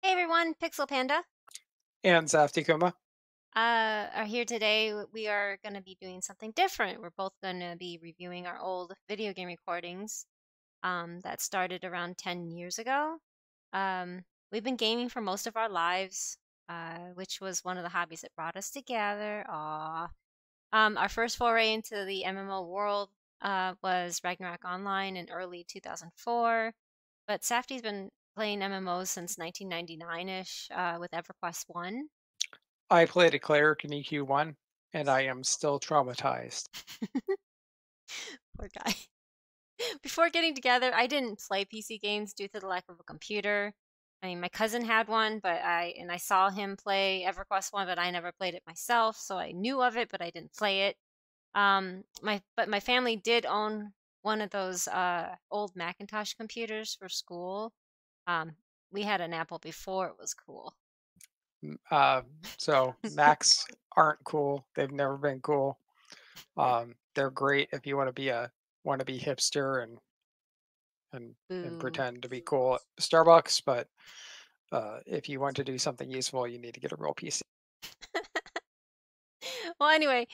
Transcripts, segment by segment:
Hey everyone, Pixel Panda And Safty. are here today. We are going to be doing something different. We're both going to be reviewing our old video game recordings that started around 10 years ago. We've been gaming for most of our lives, which was one of the hobbies that brought us together. Aw. Our first foray into the MMO world was Ragnarok Online in early 2004, but Safty's been playing MMOs since 1999-ish with EverQuest 1. I played a cleric in EQ1, and I am still traumatized. Poor guy. Before getting together, I didn't play PC games due to the lack of a computer. I mean, my cousin had one, but I saw him play EverQuest 1, but I never played it myself, so I knew of it, but I didn't play it. My family did own one of those old Macintosh computers for school. Um, we had an Apple before it was cool. Uh, so Macs aren't cool. They've never been cool. They're great if you want to be hipster and Boo. pretend to be cool at Starbucks, but if you want to do something useful, you need to get a real PC. Well, anyway,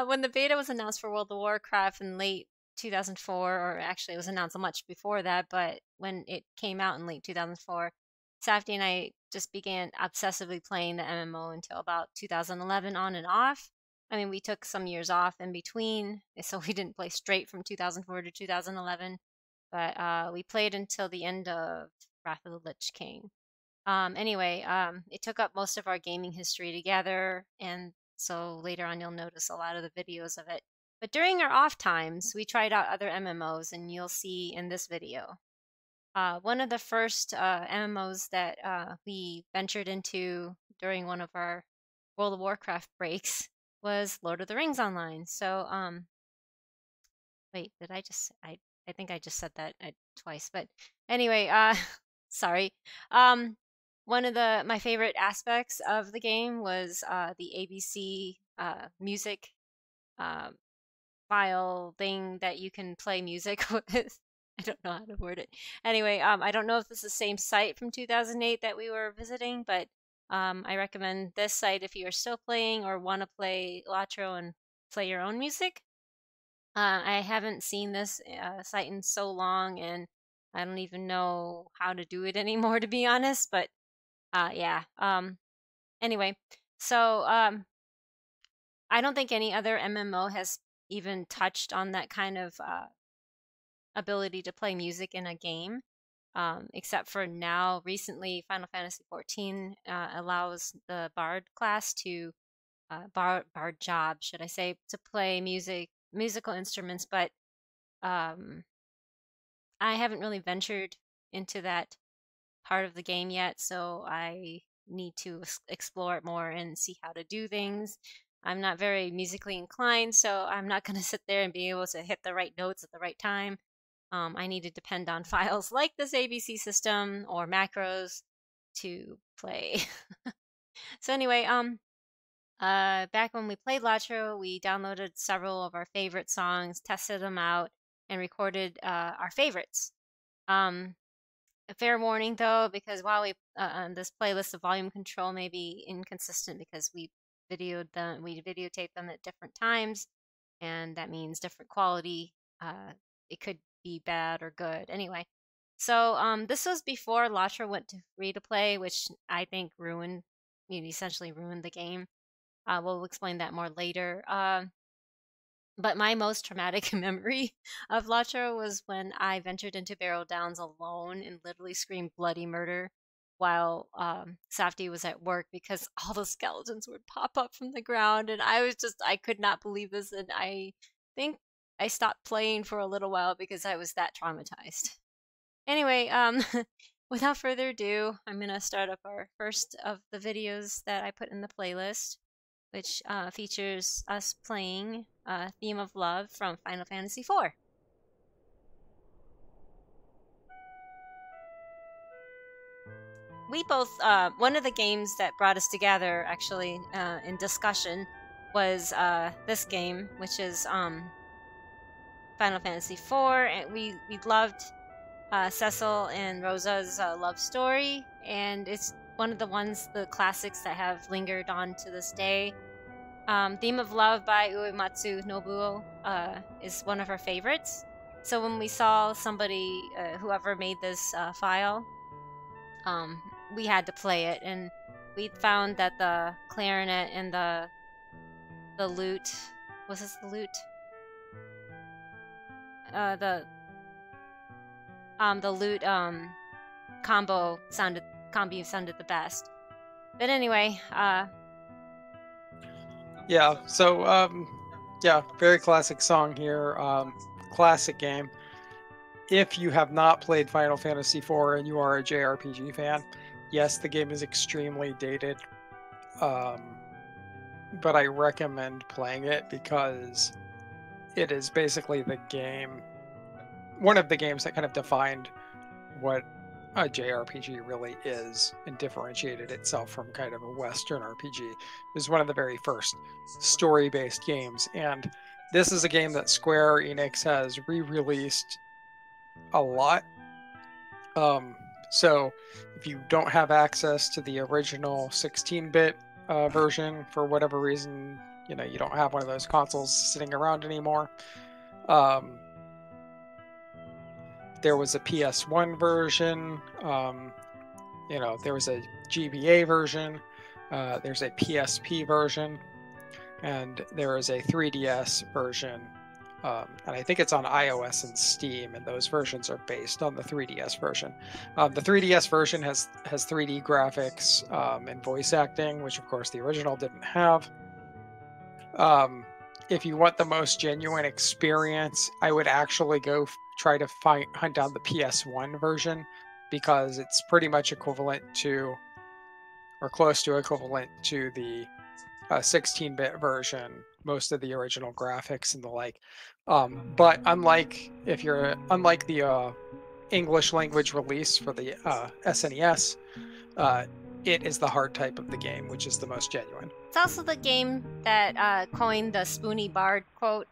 when the beta was announced for World of Warcraft in late 2004, or actually it was announced much before that, but when it came out in late 2004, Safety and I just began obsessively playing the MMO until about 2011 on and off. I mean, we took some years off in between, so we didn't play straight from 2004 to 2011, but we played until the end of Wrath of the Lich King. Anyway, it took up most of our gaming history together, and so later on you'll notice a lot of the videos of it. But during our off times, we tried out other MMOs, and you'll see in this video. One of the first MMOs that we ventured into during one of our World of Warcraft breaks was Lord of the Rings Online. So, wait, did I just, I think I just said that twice, but anyway, sorry. Um, One of my favorite aspects of the game was the ABC music uh, file thing that you can play music with. I don't know how to word it. Anyway, I don't know if it's the same site from 2008 that we were visiting, but I recommend this site if you are still playing or want to play LotRO and play your own music. I haven't seen this site in so long, and I don't even know how to do it anymore, to be honest. But yeah. Anyway, so I don't think any other MMO has even touched on that kind of ability to play music in a game. Except for now, recently, Final Fantasy XIV allows the Bard class to Bard job, should I say, to play musical instruments, but um, I haven't really ventured into that part of the game yet, so I need to explore it more and see how to do things. I'm not very musically inclined, so I'm not going to sit there and be able to hit the right notes at the right time. I need to depend on files like this ABC system or macros to play. So anyway, back when we played LotRO, we downloaded several of our favorite songs, tested them out, and recorded our favorites. Um, a fair warning though, because while this playlist of volume control may be inconsistent because we videotaped them at different times, and that means different quality. It could be bad or good. Anyway, so this was before LotRO went to free to play, which I think essentially ruined the game. We'll explain that more later. But my most traumatic memory of LotRO was when I ventured into Barrow Downs alone and literally screamed bloody murder while Safty was at work because all the skeletons would pop up from the ground. And I could not believe this. And I think I stopped playing for a little while because I was that traumatized. Anyway, without further ado, I'm going to start up our first of the videos that I put in the playlist, which features us playing Theme of Love from Final Fantasy IV. We both, one of the games that brought us together actually in discussion was this game, which is Final Fantasy IV, and we loved Cecil and Rosa's love story, and it's one of the classics that have lingered on to this day. Theme of Love by Uematsu Nobuo is one of her favorites. So when we saw somebody, whoever made this file, we had to play it, and we found that the clarinet and the lute, was this the lute? The lute combo sounded the best. But anyway, yeah. So yeah, very classic song here. Classic game. If you have not played Final Fantasy IV and you are a JRPG fan, yes, the game is extremely dated. But I recommend playing it because it is basically the game, one of the games that kind of defined what a JRPG really is and differentiated itself from kind of a Western RPG. It was one of the very first story-based games, and this is a game that Square Enix has re-released a lot. So if you don't have access to the original 16-bit version for whatever reason, you don't have one of those consoles sitting around anymore, there was a PS1 version, there was a GBA version, there's a PSP version, and there is a 3DS version, and I think it's on iOS and Steam, and those versions are based on the 3DS version. The 3DS version has 3D graphics and voice acting, which of course the original didn't have. If you want the most genuine experience, I would actually go try to hunt down the PS1 version, because it's pretty much equivalent to, or close to equivalent to, the 16-bit version, most of the original graphics and the like. But unlike the English language release for the SNES, it is the hard type of the game, which is the most genuine. It's also the game that coined the Spoony Bard quote.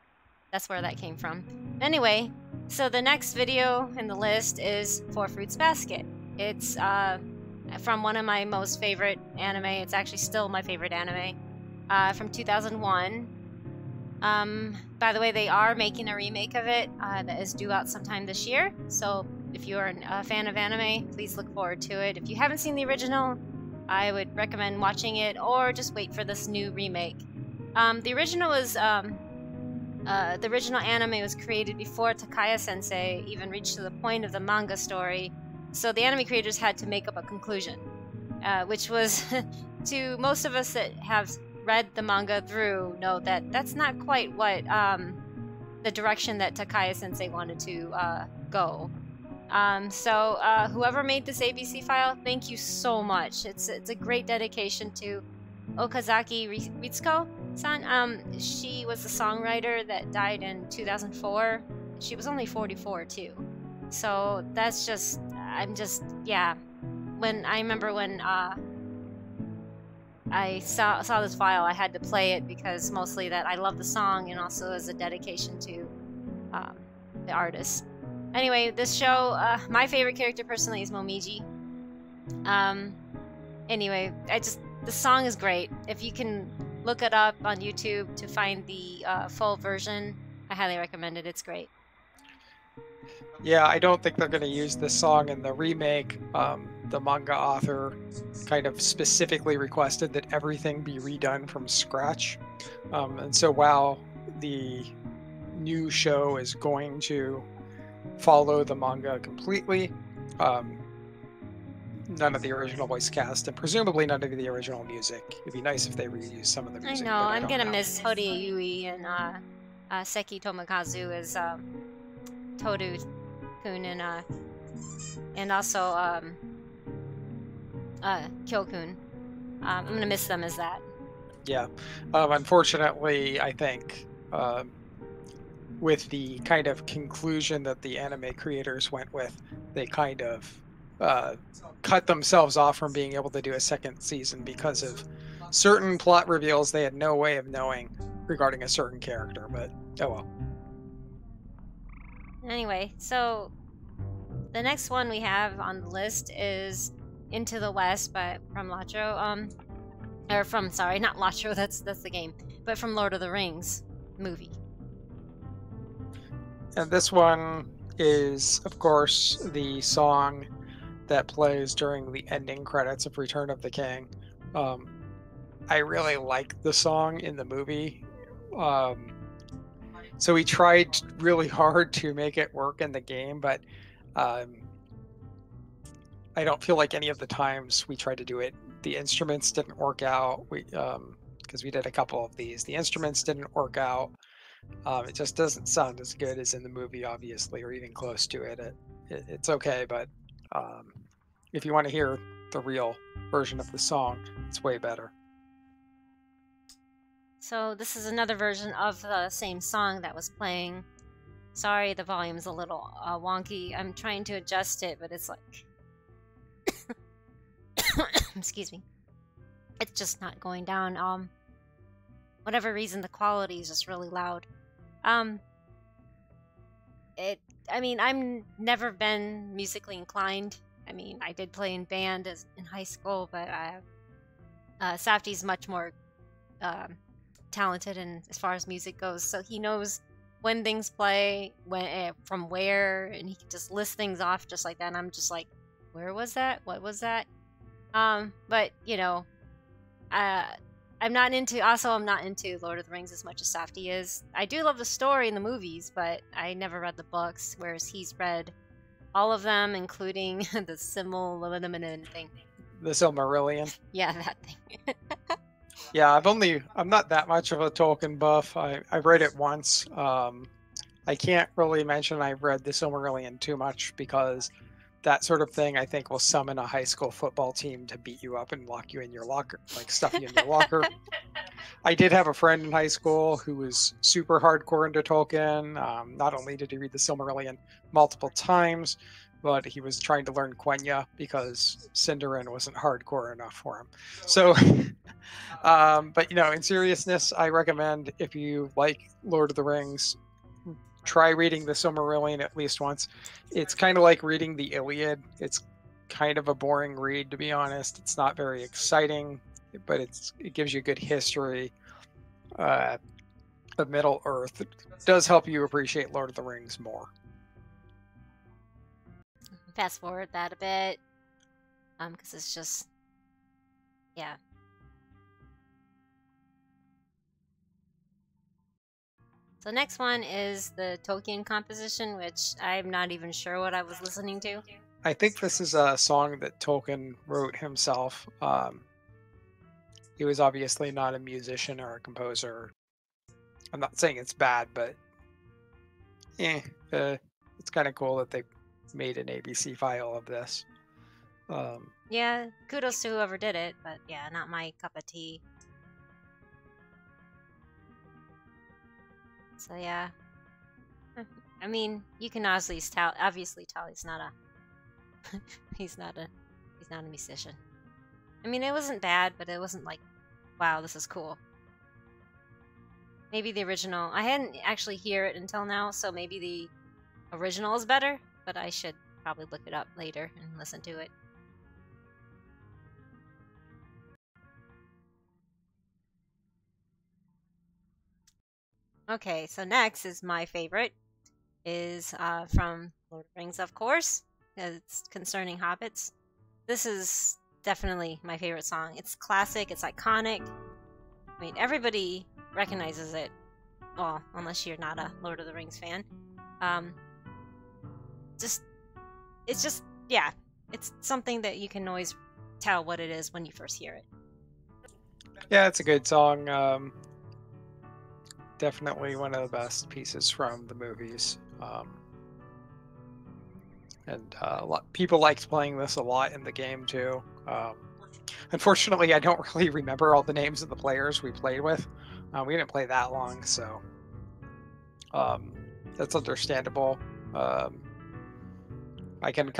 That's where that came from. Anyway, so the next video in the list is Four Fruits Basket. It's from one of my most favorite anime. It's actually still my favorite anime, from 2001. By the way, they are making a remake of it that is due out sometime this year. So if you're a fan of anime, please look forward to it. If you haven't seen the original, I would recommend watching it, or just wait for this new remake. The original anime was created before Takaya Sensei even reached to the point of the manga story, so the anime creators had to make up a conclusion, which was, to most of us that have read the manga through, know that that's not quite what the direction that Takaya Sensei wanted to go. So whoever made this ABC file, thank you so much. It's a great dedication to Okazaki Ritsuko-san. She was the songwriter that died in 2004. She was only 44 too. So that's just, yeah. I remember when I saw this file, I had to play it, because mostly that I love the song, and also as a dedication to the artist. Anyway, this show, my favorite character personally is Momiji. Anyway, the song is great. If you can look it up on YouTube to find the full version, I highly recommend it. It's great. Yeah, I don't think they're going to use this song in the remake. The manga author kind of specifically requested that everything be redone from scratch. And so while the new show is going to follow the manga completely, none of the original voice cast, and presumably none of the original music. It'd be nice if they reused some of the music. I know, I'm gonna miss Horie Yui and Seki Tomokazu as Toru-kun, and also Kyo-kun. I'm gonna miss them as that. Yeah. Unfortunately, I think with the kind of conclusion that the anime creators went with, they kind of cut themselves off from being able to do a second season because of certain plot reveals they had no way of knowing regarding a certain character, but oh well. Anyway, so the next one we have on the list is Into the West from LotRO. Or from, sorry, not LotRO, that's the game, but from Lord of the Rings movie. And this one is, of course, the song that plays during the ending credits of Return of the King. I really like the song in the movie. So we tried really hard to make it work in the game, but I don't feel like any of the times we tried to do it, the instruments didn't work out. Because we did a couple of these, the instruments didn't work out. It just doesn't sound as good as in the movie, obviously, or even close to it. It's okay, but if you want to hear the real version of the song, it's way better. So this is another version of the same song that was playing. Sorry, the volume's a little wonky. I'm trying to adjust it, but it's like... Excuse me. It's just not going down. Whatever reason, the quality is just really loud. I mean, I've never been musically inclined. I mean, I did play in band in high school, but Safty's much more talented and as far as music goes, so he knows when things play, when from where, and he can just list things off just like that. And I'm just like, where was that? What was that? But you know, I'm not into Lord of the Rings as much as Safty is. I do love the story in the movies, but I never read the books, whereas he's read all of them, including the Silmarillion thing. The Silmarillion? Yeah, that thing. Yeah, I'm not that much of a Tolkien buff. I read it once. I can't really mention I've read the Silmarillion too much because that sort of thing, I think, will summon a high school football team to beat you up and lock you in your locker, like stuff you in your locker. I did have a friend in high school who was super hardcore into Tolkien. Not only did he read the Silmarillion multiple times, but he was trying to learn Quenya because Sindarin wasn't hardcore enough for him. So, but you know, in seriousness, I recommend if you like Lord of the Rings, try reading the Silmarillion at least once. It's kind of like reading the Iliad. It's kind of a boring read, to be honest. It's not very exciting, but it gives you good history of Middle Earth. It does help you appreciate Lord of the Rings more. Fast forward that a bit, because it's just, yeah. So next one is the Tolkien composition, which I'm not even sure what I was listening to. I think this is a song that Tolkien wrote himself. He was obviously not a musician or a composer. I'm not saying it's bad, but it's kind of cool that they made an ABC file of this. Yeah, kudos to whoever did it, but yeah, not my cup of tea. So yeah, I mean, you can obviously tell he's not a he's not a musician. I mean, it wasn't bad, but it wasn't like, wow, this is cool. Maybe the original. I hadn't actually heard it until now, so maybe the original is better, but I should probably look it up later and listen to it. Okay, so next is my favorite. Is from Lord of the Rings, of course. It's concerning hobbits. This is definitely my favorite song. It's classic, it's iconic. I mean, everybody recognizes it. Well, unless you're not a Lord of the Rings fan. Yeah, it's something that you can always tell what it is when you first hear it. Yeah, it's a good song. Definitely one of the best pieces from the movies. And people liked playing this a lot in the game too. Unfortunately, I don't really remember all the names of the players we played with. We didn't play that long, so that's understandable. I can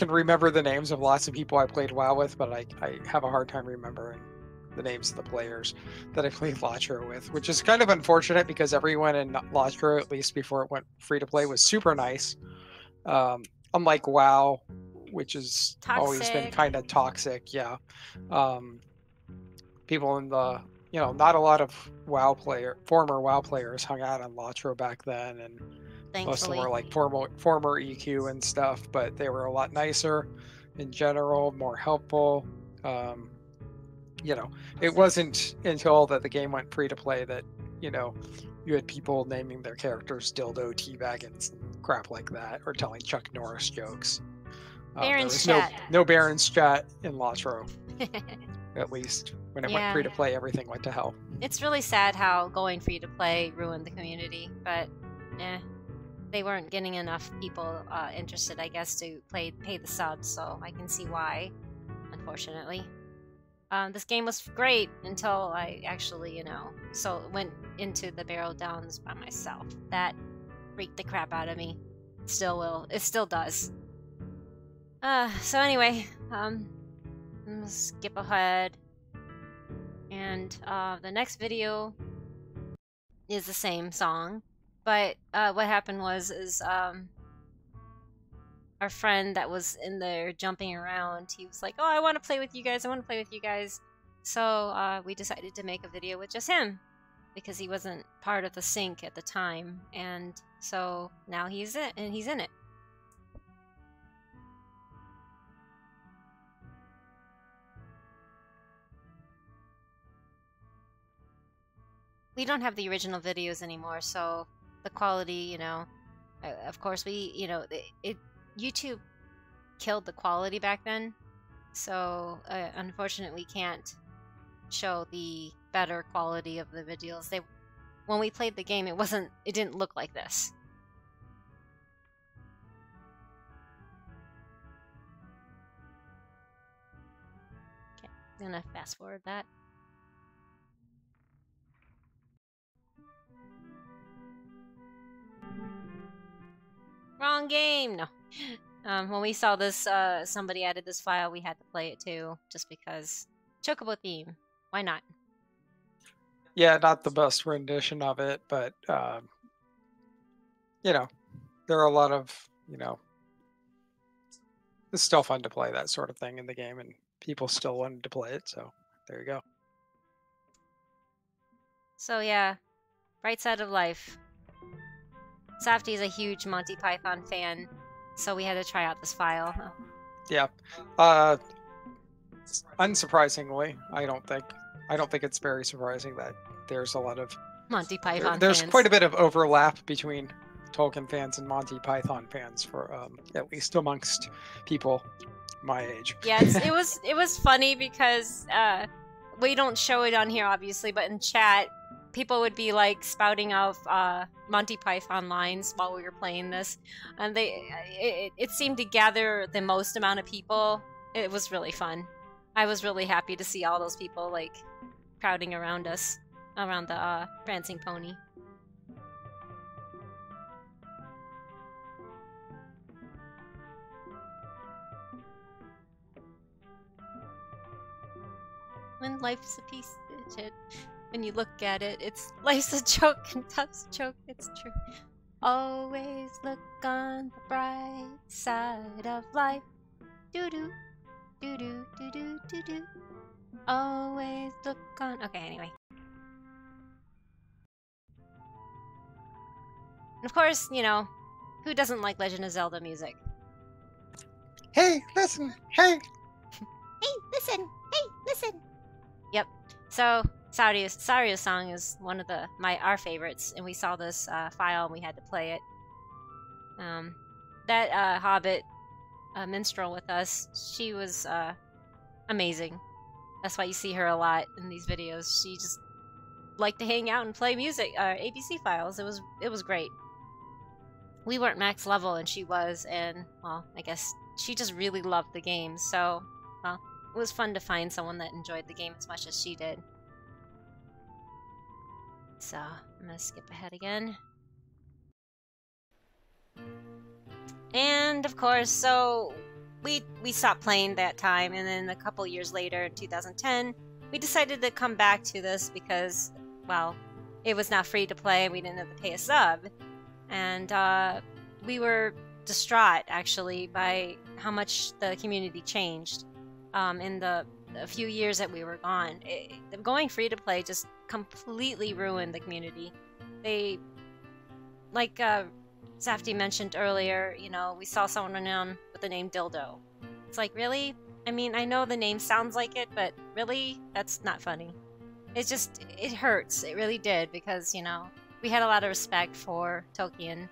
remember the names of lots of people I played WoW with, but I have a hard time remembering the names of the players that I played LotRO with, which is kind of unfortunate because everyone in LotRO, at least before it went free to play, was super nice. unlike WoW, which has always been Toxic. kind of toxic. Yeah, people in the not a lot of former WoW players hung out on LotRO back then, and most of them Thankfully. were like former EQ and stuff, but they were a lot nicer in general, more helpful. Um, it wasn't until that the game went free to play that you had people naming their characters dildo teabaggins and crap like that, or telling Chuck Norris jokes. There Baron's was chat. no Baron's chat in LotRO, at least. When it went Yeah. free to play, everything went to hell. It's really sad how going free to play ruined the community, but they weren't getting enough people interested, I guess, to pay the subs, so I can see why, unfortunately. This game was great until I actually, went into the Barrow Downs by myself. That freaked the crap out of me. It still will. It still does. So anyway, skip ahead. And the next video is the same song, but what happened was our friend that was in there jumping around, he was like, "Oh, I want to play with you guys. I want to play with you guys." So we decided to make a video with just him because he wasn't part of the sync at the time, and so now he's in it. We don't have the original videos anymore, so the quality, of course YouTube killed the quality back then, so unfortunately we can't show the better quality of the videos. When we played the game, it didn't look like this. Okay, I'm gonna fast forward that. Wrong game! No. When we saw this, somebody added this file, we had to play it too, just because. Chocobo theme. Why not? Yeah, not the best rendition of it, but, there are a lot of, it's still fun to play that sort of thing in the game, and people still wanted to play it, so there you go. So yeah, bright side of life. Safty is a huge Monty Python fan, so we had to try out this file. Yeah. Unsurprisingly, I don't think it's very surprising that there's a lot of Monty Python there's fans. quite a bit of overlap between Tolkien fans and Monty Python fans, for at least amongst people my age. Yeah, it was funny because we don't show it on here obviously, but in chat people would be like spouting off Monty Python lines while we were playing this, and it seemed to gather the most amount of people. It was really fun. I was really happy to see all those people like crowding around us, around the prancing pony. When life's a piece of shit, when you look at it, life's a joke and time's a joke, it's true. Always look on the bright side of life. Doo-doo, doo-doo, doo-doo, doo-doo. Always look on... Okay, anyway. And of course, who doesn't like Legend of Zelda music? Hey, listen! Hey! Hey, listen! Hey, listen! Yep. So Sario's song is one of our favorites, and we saw this file and we had to play it. That Hobbit minstrel with us, she was amazing. That's why you see her a lot in these videos. She just liked to hang out and play music, ABC files. It was great. We weren't max level and she was, and well, I guess she just really loved the game. So, well, it was fun to find someone that enjoyed the game as much as she did. So, I'm gonna skip ahead again. And of course, so we stopped playing that time, and then a couple years later, in 2010, we decided to come back to this because, well, it was not free to play and we didn't have to pay a sub. And we were distraught actually by how much the community changed in the a few years that we were gone. Going free to play just completely ruined the community. They, like Safty mentioned earlier, you know, we saw someone around with the name Dildo. It's like, really? I mean, I know the name sounds like it, but really? That's not funny. It's just, it hurts. It really did, because, you know, we had a lot of respect for Tolkien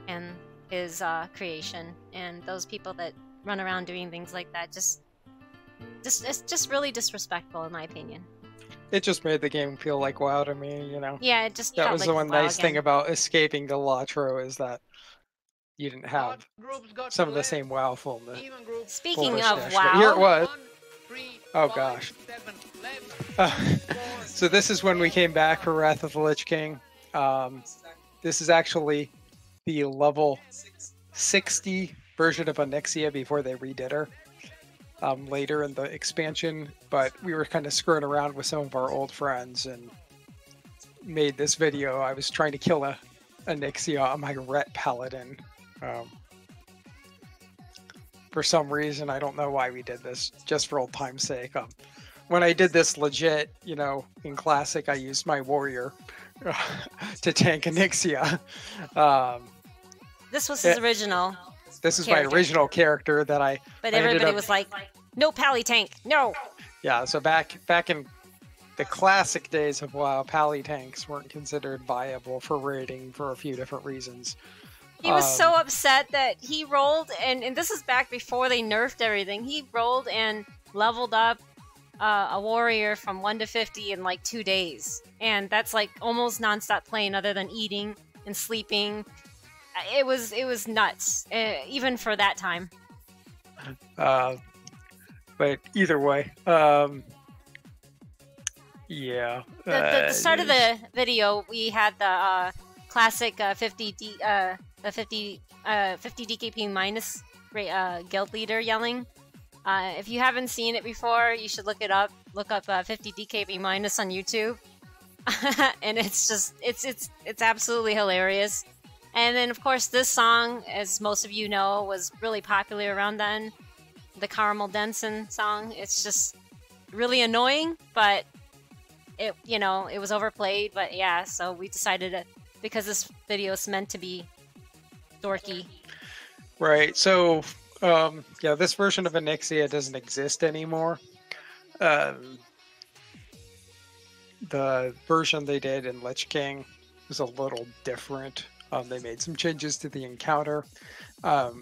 and his creation, and those people that run around doing things like that it's just really disrespectful, in my opinion. It just made the game feel like WoW to me, you know. Yeah, it just That felt was like the one WoW nice thing again. about escaping to LotRO, is that you didn't have some of the same WoW Speaking of foolishness. But here it WoW, was. Oh gosh. So this is when we came back for Wrath of the Lich King. This is actually the level 60 version of Onyxia before they redid her later in the expansion, but we were kind of screwing around with some of our old friends and made this video. I was trying to kill a Onyxia on my Ret Paladin. For some reason, I don't know why we did this, just for old time's sake. When I did this legit, you know, in Classic, I used my warrior to tank Onyxia. this was his original. This is my original character that I. But everybody was like, "No pally tank, no." Yeah, so back in the classic days of WoW, pally tanks weren't considered viable for raiding for a few different reasons. He was so upset that he rolled, and this is back before they nerfed everything. He rolled and leveled up a warrior from 1 to 50 in like 2 days, and that's like almost nonstop playing, other than eating and sleeping. It was nuts, even for that time. But either way, yeah. The start of the video, we had the classic 50 DKP minus guild leader yelling. If you haven't seen it before, you should look it up. Look up 50 DKP minus on YouTube, and it's just it's absolutely hilarious. And then, of course, this song, as most of you know, was really popular around then. The Caramel Denson song. It's just really annoying, but it was overplayed. But yeah, so we decided to, because this video is meant to be dorky. Right. So, yeah, this version of Onyxia doesn't exist anymore. The version they did in Lich King was a little different. They made some changes to the encounter. The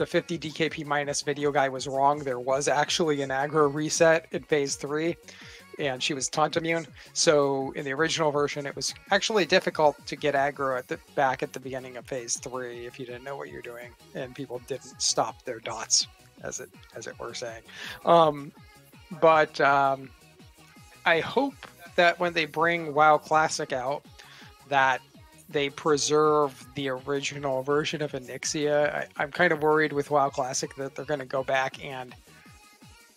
50 DKP minus video guy was wrong. There was actually an aggro reset in Phase 3, and she was taunt immune. So in the original version, it was actually difficult to get aggro back at the beginning of Phase 3 if you didn't know what you're doing, and people didn't stop their dots, as it were saying. But I hope that when they bring WoW Classic out, that they preserve the original version of Onyxia. I'm kind of worried with WoW Classic that they're going to go back and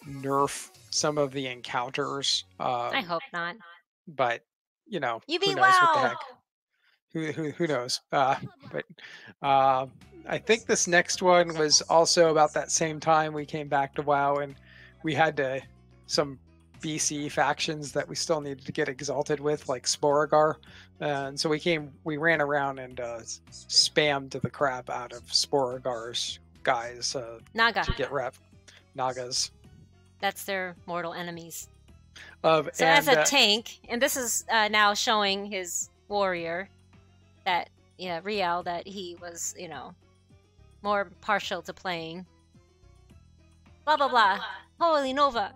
nerf some of the encounters. I hope not. But, you know, You who be knows what the WoW! heck? Who knows? But I think this next one was also about that same time we came back to WoW, and we had some BC factions that we still needed to get exalted with, like Sporagar, and so we ran around and spammed the crap out of Sporagar's guys Naga to get rep. Nagas. That's their mortal enemies. So as a tank, and this is now showing his warrior, that Riel, that he was more partial to playing. Blah blah blah. Holy Nova.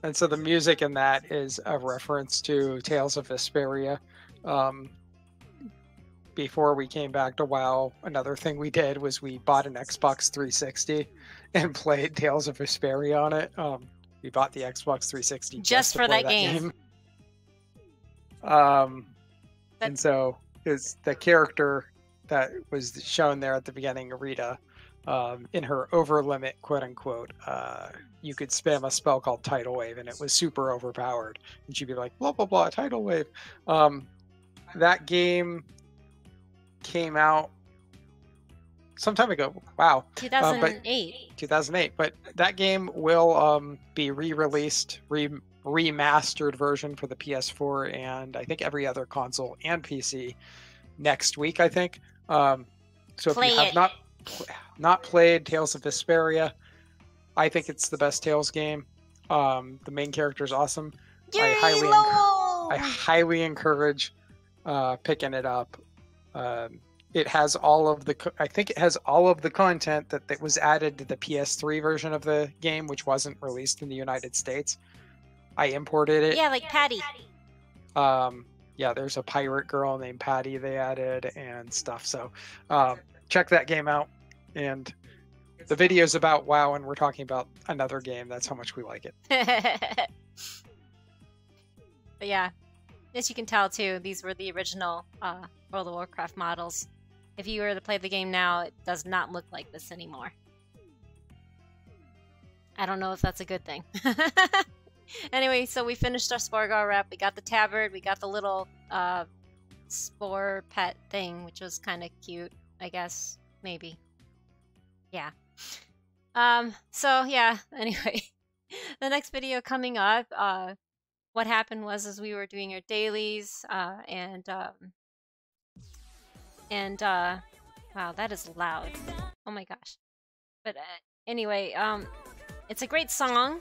And so the music in that is a reference to Tales of Vesperia. Before we came back to WoW, another thing we did was we bought an Xbox 360 and played Tales of Vesperia on it. We bought the Xbox 360 just for that game. And so is the character that was shown there at the beginning, Rita, in her over limit, quote unquote, you could spam a spell called Tidal Wave, and it was super overpowered. And she'd be like, blah, blah, blah, Tidal Wave. That game came out some time ago. Wow. But 2008. 2008. But that game will be re-released, remastered version for the PS4 and I think every other console and PC next week, I think. So if you have not played Tales of Vesperia, I think it's the best Tales game. The main character is awesome. I highly encourage picking it up. It has all of the I think it has all of the content that was added to the PS3 version of the game, which wasn't released in the United States. I imported it. Yeah, like Patty. Yeah, there's a pirate girl named Patty they added and stuff. So check that game out. And the video's about WoW, and we're talking about another game. That's how much we like it. But yeah, as you can tell too, these were the original World of Warcraft models. If you were to play the game now, it does not look like this anymore. I don't know if that's a good thing. Anyway, so we finished our Sporgar rep. We got the tabard. We got the little spore pet thing, which was kind of cute, I guess. Maybe. Yeah. So yeah, anyway. The next video coming up, what happened was as we were doing our dailies, wow, that is loud. Oh my gosh. But anyway, it's a great song.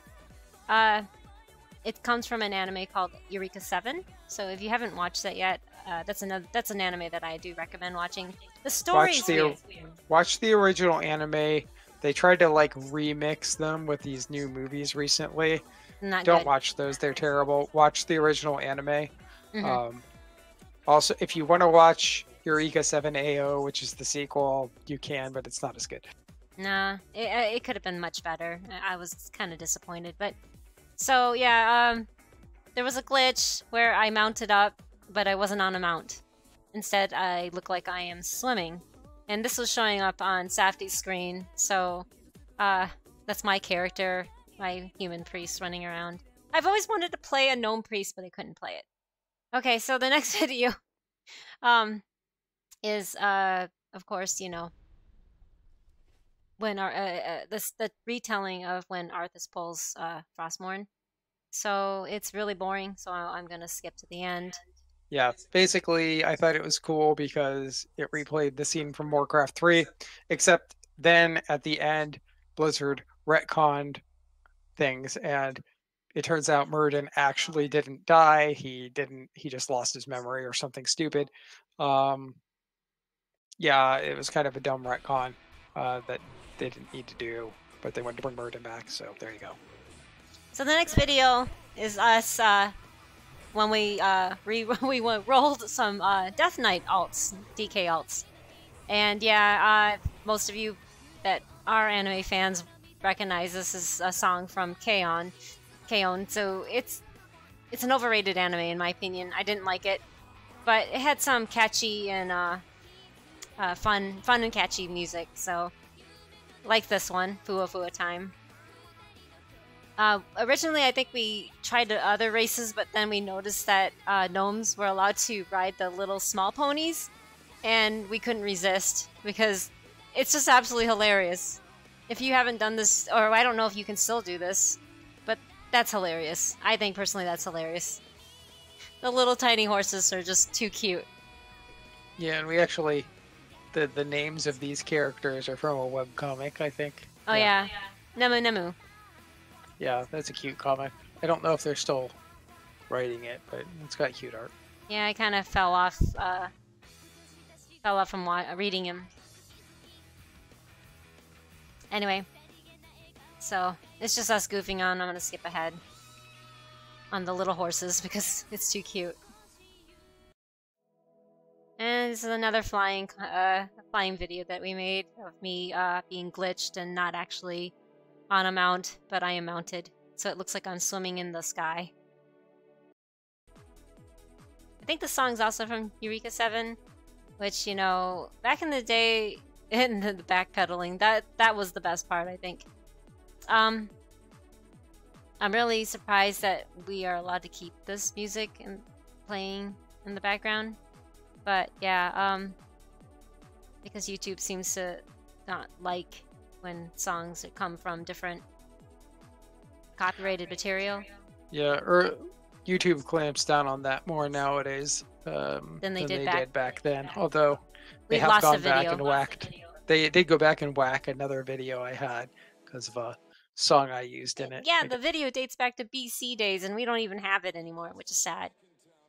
It comes from an anime called Eureka 7. So if you haven't watched that yet, that's an anime that I do recommend watching. The story is weird. Watch the original anime. They tried to like remix them with these new movies recently. Don't watch those; they're terrible. Watch the original anime. Also, if you want to watch Eureka 7 AO, which is the sequel, you can, but it's not as good. Nah, it could have been much better. I was kind of disappointed, but so yeah, there was a glitch where I mounted up, but I wasn't on a mount. Instead, I look like I am swimming, and this was showing up on Safty's screen. So, that's my character, my human priest running around. I've always wanted to play a gnome priest, but I couldn't play it. Okay, so the next video, is of course, you know, when the retelling of when Arthas pulls Frostmourne. So it's really boring, so I'm gonna skip to the end. Yeah, basically, I thought it was cool because it replayed the scene from Warcraft 3, except then at the end, Blizzard retconned things, and it turns out Murden actually didn't die. He just lost his memory or something stupid. Yeah, it was kind of a dumb retcon that they didn't need to do, but they wanted to bring Murden back, so there you go. So the next video is us when we rolled some Death Knight alts, DK alts. And yeah, most of you that are anime fans recognize this as a song from K-On! So it's an overrated anime in my opinion. I didn't like it, but it had some catchy and fun and catchy music. So like this one, Fua Fua Time. Originally, I think we tried other races, but then we noticed that gnomes were allowed to ride the little small ponies, and we couldn't resist because it's just absolutely hilarious. If you haven't done this, or I don't know if you can still do this, but that's hilarious. I think personally that's hilarious. The little tiny horses are just too cute. Yeah, and we actually, the names of these characters are from a webcomic, I think. Oh yeah. Nemu Nemu. Yeah, that's a cute comic. I don't know if they're still writing it, but it's got cute art. Yeah, I kind of fell off from reading him. Anyway, so it's just us goofing on. I'm gonna skip ahead on the little horses because it's too cute. And this is another flying video that we made of me being glitched and not actually on a mount, but I am mounted, so it looks like I'm swimming in the sky. I think the song's also from Eureka 7, which, you know, back in the day, in the backpedaling, that was the best part, I think. I'm really surprised that we are allowed to keep this music and playing in the background, but yeah, because YouTube seems to not like when songs come from different copyrighted material. Yeah, or YouTube clamps down on that more nowadays Than they than did they back. did back then. Although they We've have lost a gone back video. and whacked. They did go back and whack another video I had because of a song I used in it. Yeah, the video dates back to BC days, and we don't even have it anymore, which is sad.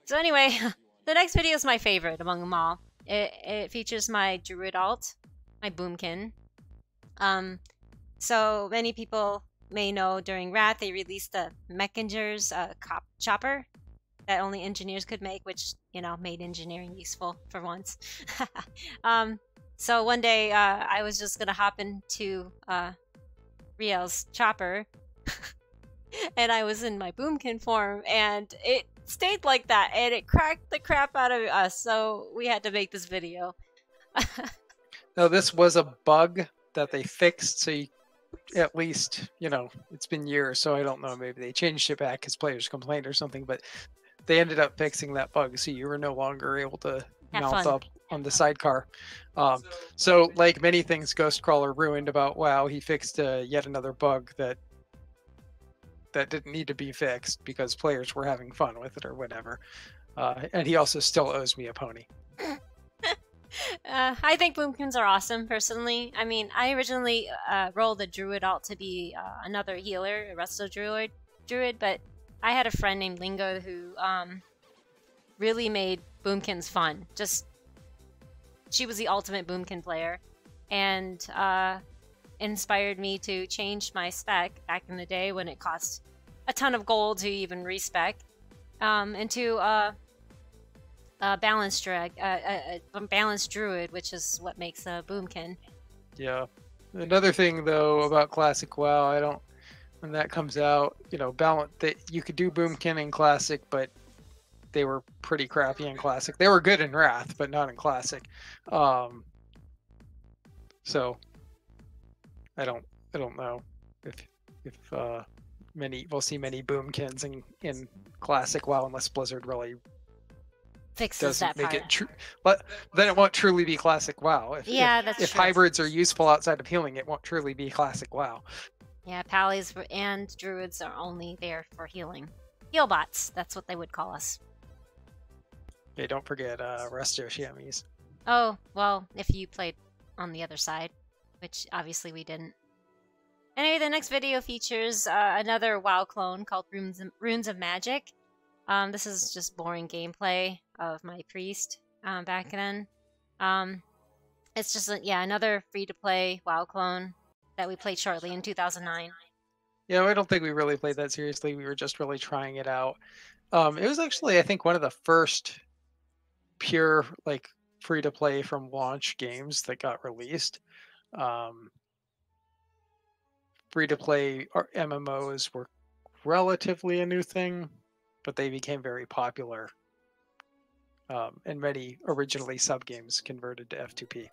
So anyway, the next video is my favorite among them all. It features my druid alt, my boomkin. So many people may know during Wrath they released the Mechangers chopper that only engineers could make, which, you know, made engineering useful for once. So one day I was just gonna hop into Riel's chopper and I was in my boomkin form, and it stayed like that, and it cracked the crap out of us, so we had to make this video. No, this was a bug that they fixed, so you, at least, you know, it's been years, so I don't know, maybe they changed it back because players complained or something, but they ended up fixing that bug, so you were no longer able to mount up on the sidecar. So like many things Ghostcrawler ruined about WoW, he fixed yet another bug that didn't need to be fixed because players were having fun with it or whatever. And he also still owes me a pony. I think boomkins are awesome, personally. I mean, I originally rolled a druid alt to be another healer, a resto druid, but I had a friend named Lingo who really made boomkins fun. She was the ultimate boomkin player, and inspired me to change my spec back in the day when it cost a ton of gold to even respec into a balanced druid, which is what makes a boomkin. Yeah. Another thing though about classic WoW, when that comes out, you know, you could do boomkin in classic, but they were pretty crappy in classic. They were good in Wrath, but not in classic. So I don't know if we'll see many boomkins in classic WoW unless Blizzard really fixes that make part. it true. But then it won't truly be classic WoW. If hybrids are useful outside of healing, it won't truly be classic WoW. Yeah, pallies and druids are only there for healing. Heal bots, that's what they would call us. Okay, don't forget resto shimmies. Oh, well, if you played on the other side, which obviously we didn't. Anyway, the next video features another WoW clone called Runes of Magic. This is just boring gameplay of my priest back then. It's just another free-to-play WoW clone that we played shortly in 2009. Yeah, I don't think we really played that seriously. We were just really trying it out. It was actually, I think, one of the first pure like free-to-play from launch games that got released. Free-to-play MMOs were relatively a new thing, but they became very popular. And many originally sub-games converted to F2P.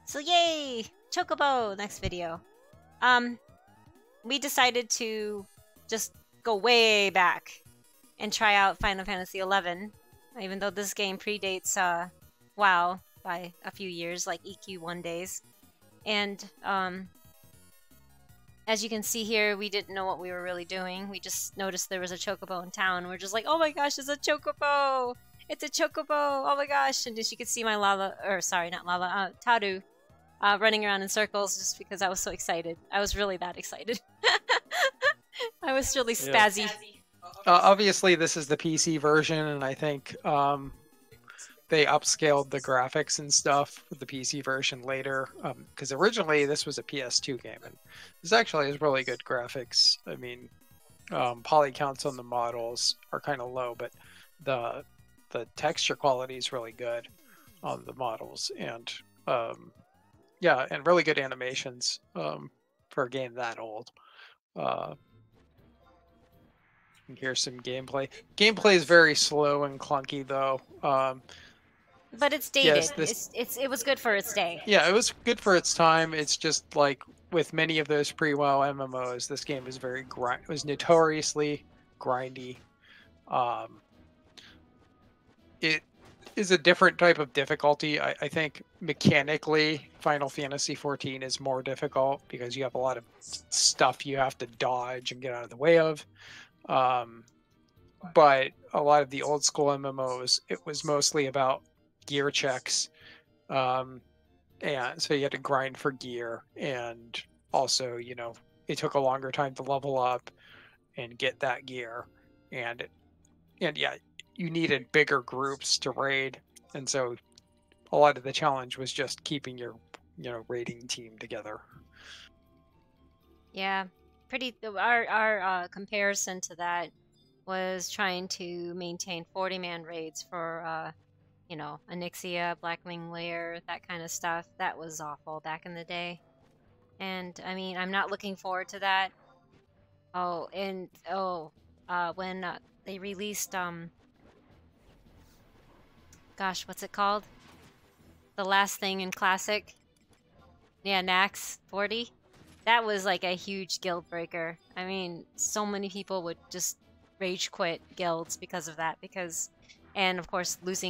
So yay! Chocobo! Next video. We decided to just go way back and try out Final Fantasy XI, even though this game predates WoW by a few years, like EQ1 days. And as you can see here, we didn't know what we were really doing. We just noticed there was a chocobo in town. We're just like, oh my gosh, it's a chocobo! It's a chocobo! Oh my gosh! And as you can see my Tadu running around in circles just because I was so excited. I was really that excited. I was really spazzy. Yeah. Obviously, this is the PC version, and I think they upscaled the graphics and stuff with the PC version later. Because originally this was a PS2 game, and this actually has really good graphics. I mean, poly counts on the models are kind of low, but the texture quality is really good on the models, and and really good animations for a game that old. Here's some gameplay. Gameplay is very slow and clunky, though. But it's dated. Yes, it was good for its day. Yeah, it was good for its time. It's just like with many of those pre-WoW MMOs, this game is was notoriously grindy. is a different type of difficulty. I think mechanically, Final Fantasy XIV is more difficult because you have a lot of stuff you have to dodge and get out of the way of. Um, but a lot of the old school MMOs, it was mostly about gear checks. Um, and so you had to grind for gear, and also, it took a longer time to level up and get that gear. And and yeah, you needed bigger groups to raid, and so a lot of the challenge was just keeping your raiding team together. Yeah, our comparison to that was trying to maintain 40-man raids for Onyxia, Blackwing Lair, that kind of stuff. That was awful back in the day. And I mean, I'm not looking forward to that. Oh, and when they released gosh, what's it called? The last thing in Classic. Yeah, Nax 40. That was like a huge guild breaker. I mean, so many people would just rage quit guilds because of that. And of course, lose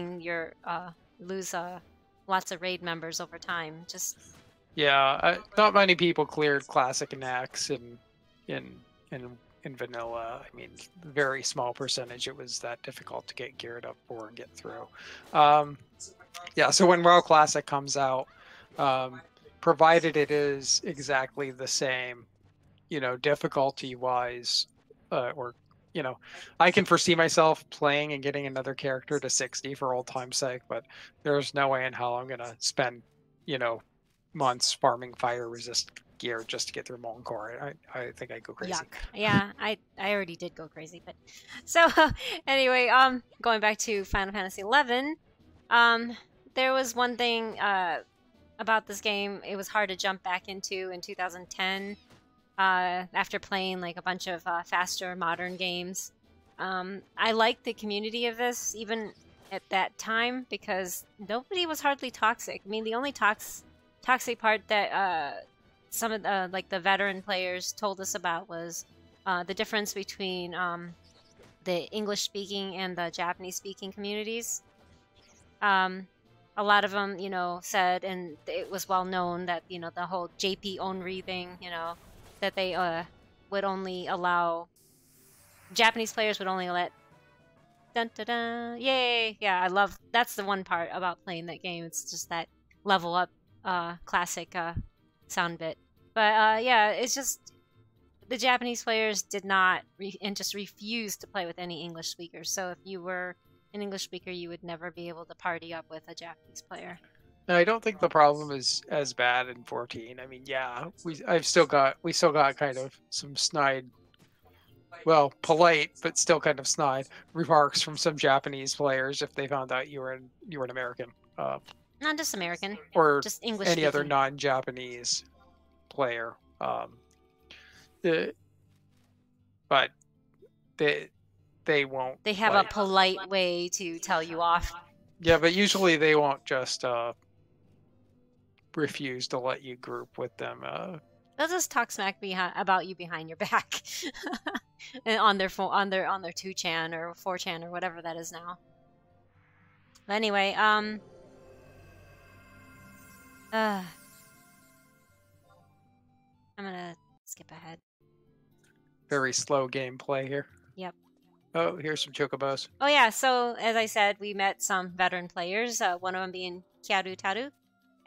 lots of raid members over time. Just Yeah, not many people cleared Classic and X in vanilla. I mean, very small percentage. It was that difficult to get geared up for and get through. Yeah, so when WoW Classic comes out, provided it is exactly the same, difficulty wise, or I can foresee myself playing and getting another character to 60 for old time's sake, but there's no way in hell I'm gonna spend, months farming fire resist gear just to get through Molten Core. I think I'd go crazy. yuck. Yeah, I already did go crazy, but so anyway, going back to Final Fantasy 11, there was one thing about this game it was hard to jump back into in 2010 after playing like a bunch of faster modern games. I liked the community of this even at that time because nobody was hardly toxic. I mean, the only toxic part that some of the veteran players told us about was the difference between the English speaking and the Japanese speaking communities. A lot of them, said, and it was well known that the whole JP Onry thing, that they would only allow Japanese players would only let dun dun dun yay yeah that's the one part about playing that game. It's just that level up classic sound bit. But yeah, it's just the Japanese players did not and just refused to play with any English speakers. So if you were an English speaker, you would never be able to party up with a Japanese player. I don't think the problem is as bad in 14. I mean, yeah, we still got kind of some snide, well, polite but still kind of snide remarks from some Japanese players if they found out you were an American. Not just American, or just English any speaking. Other non-Japanese player. But they won't. They have a polite way to tell you off. Yeah, but usually they won't just refuse to let you group with them. They'll just talk smack about you behind your back, and on their 2chan or 4chan or whatever that is now. But anyway, I'm gonna skip ahead. Very slow gameplay here. Yep. Oh, here's some chocobos. Oh yeah, so as I said, we met some veteran players, one of them being Kyaru Taru,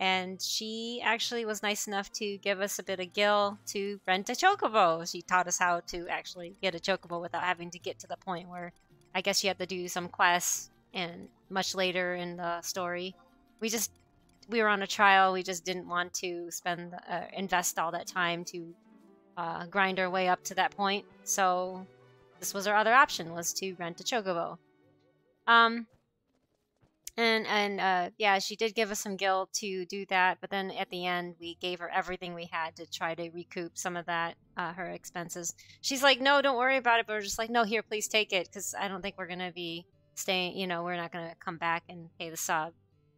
and she actually was nice enough to give us a bit of gil to rent a chocobo. She taught us how to actually get a chocobo without having to get to the point where I guess you have to do some quests, and much later in the story. We were on a trial, we just didn't want to invest all that time to grind our way up to that point, so this was our other option, was to rent a chocobo. Yeah, she did give us some gil to do that, but then at the end we gave her everything we had to try to recoup some of that, her expenses. She's like, no, don't worry about it, but we're just like, no, here, please take it, because I don't think we're going to be staying, we're not going to come back and pay the sub,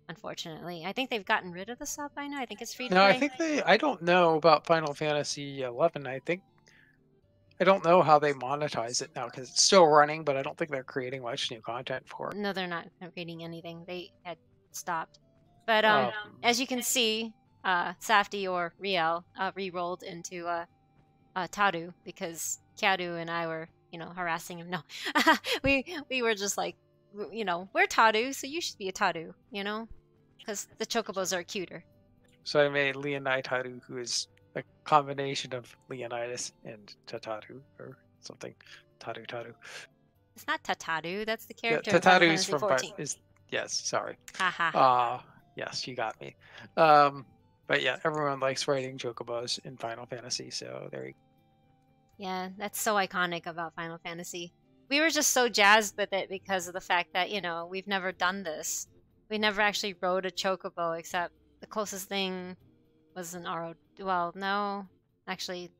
unfortunately. I think they've gotten rid of the sub by now. I think it's free to play. No, I don't know about Final Fantasy 11. I don't know how they monetize it now because it's still running, but I don't think they're creating much new content for it. No, they're not reading anything. They had stopped. But Um, as you can see, Safty or Riel re-rolled into Taru because Kyaru and I were, harassing him. No, we were just like, we're Taru, so you should be a Taru, because the chocobos are cuter. so I made Leonitaru, who is a combination of Leonidas and Tataru or something. Taru. It's not Tataru. That's the Yeah, character in Final Tataru's Fantasy from XIV. yes, sorry. Ha ha ha. Yes, you got me. But yeah, everyone likes riding chocobos in Final Fantasy, so there you go. Yeah, that's so iconic about Final Fantasy. We were just so jazzed with it because of the fact that, we've never done this. We never actually rode a chocobo, except the closest thing was an RO2. Well, no, actually,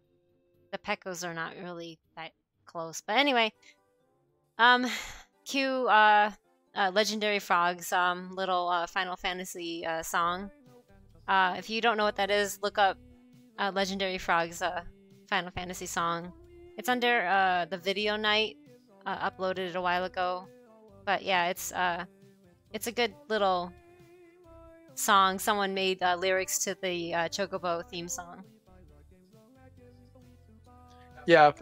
the Pekos are not really that close. But anyway, cue Legendary Frog's little Final Fantasy song. If you don't know what that is, look up Legendary Frog's Final Fantasy song. It's under the video night, uploaded it a while ago. But yeah, it's a good little song. Someone made lyrics to the Chocobo theme song. Yeah,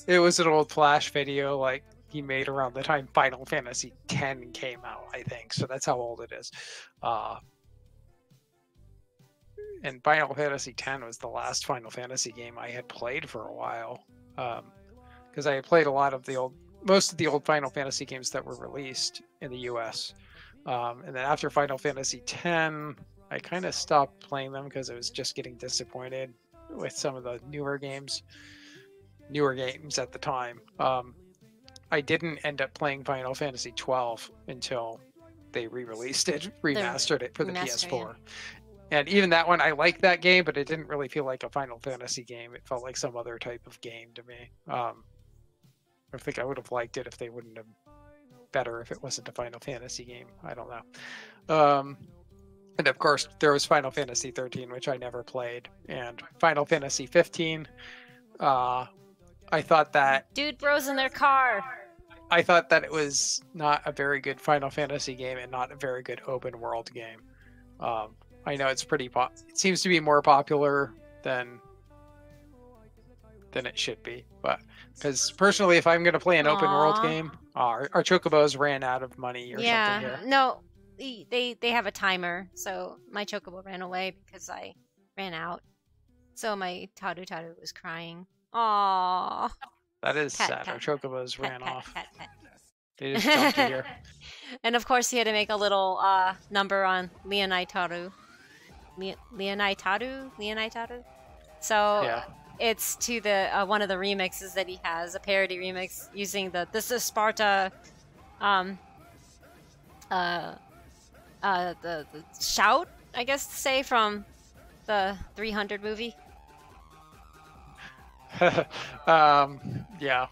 it was an old Flash video like he made around the time Final Fantasy X came out, I think. So that's how old it is. And Final Fantasy X was the last Final Fantasy game I had played for a while, because I had played a lot of most of the old Final Fantasy games that were released in the U.S. And then after Final Fantasy X, I kind of stopped playing them because I was just getting disappointed with some of the newer games at the time. I didn't end up playing Final Fantasy XII until they re-released it, remastered it for the PS4. Yeah. And even that one, I liked that game, but it didn't really feel like a Final Fantasy game. It felt like some other type of game to me. I think I would have liked it if they wouldn't have better if it wasn't a Final Fantasy game. I don't know. And of course, there was Final Fantasy 13, which I never played, and Final Fantasy 15. I thought that dude bros in their car. I thought that it was not a very good Final Fantasy game and not a very good open world game. I know it's pretty it seems to be more popular than it should be, but because personally, if I'm going to play an open world game, our chocobos ran out of money or something here. No, they have a timer, so my chocobo ran away because I ran out. So my Taru was crying. Aww. That is sad. Our chocobos ran off. They just dumped you here. And of course, he had to make a little number on Leonitaru. So yeah. It's to the one of the remixes that he has, a parody remix using the "This is Sparta," the shout, I guess to say, from the 300 movie. Yeah,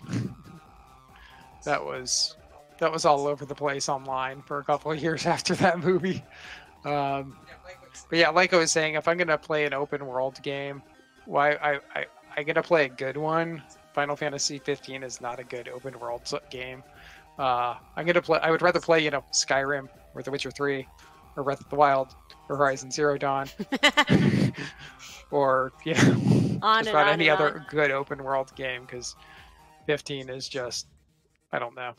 that was all over the place online for a couple of years after that movie. But yeah, like I was saying, if I'm gonna play an open world game, why I gotta play a good one. Final Fantasy 15 is not a good open world game. I would rather play, Skyrim or The Witcher 3 or Breath of the Wild or Horizon Zero Dawn or just about any other good open world game, because 15 is just, I don't know.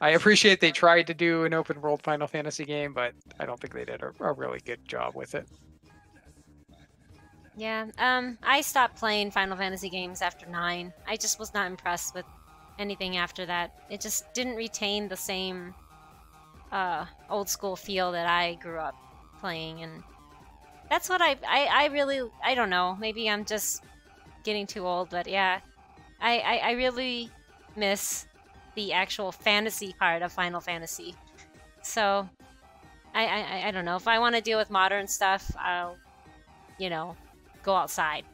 I appreciate they tried to do an open world Final Fantasy game, but I don't think they did a really good job with it. Yeah, I stopped playing Final Fantasy games after 9. I just was not impressed with anything after that. It just didn't retain the same old school feel that I grew up playing, and that's what I really, I don't know, maybe I'm just getting too old, but yeah, I really miss the actual fantasy part of Final Fantasy. So I don't know, if I want to deal with modern stuff, I'll go outside.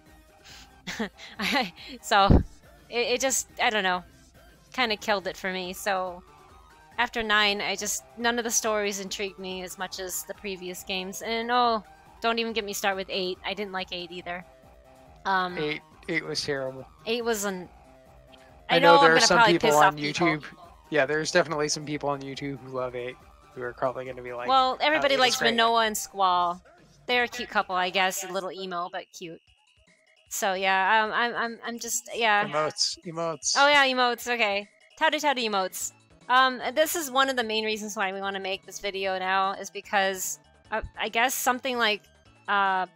So it just, I don't know, kind of killed it for me. So after 9, none of the stories intrigued me as much as the previous games. And don't even get me started with 8. I didn't like 8 either. Um, 8 was terrible. 8 was an. I I know know I'm there are gonna some probably people piss off on people. YouTube. Yeah, there's definitely some people on YouTube who love 8 who are probably going to be like, Well, "Oh, everybody 8 is likes great." Manoa and Squall. They're a cute couple, I guess. A little emo, but cute. So yeah, I'm just yeah. Emotes, Oh emotes. yeah, emotes. Okay, Tadu Tadu emotes. This is one of the main reasons why we want to make this video now, is because I guess something like uh,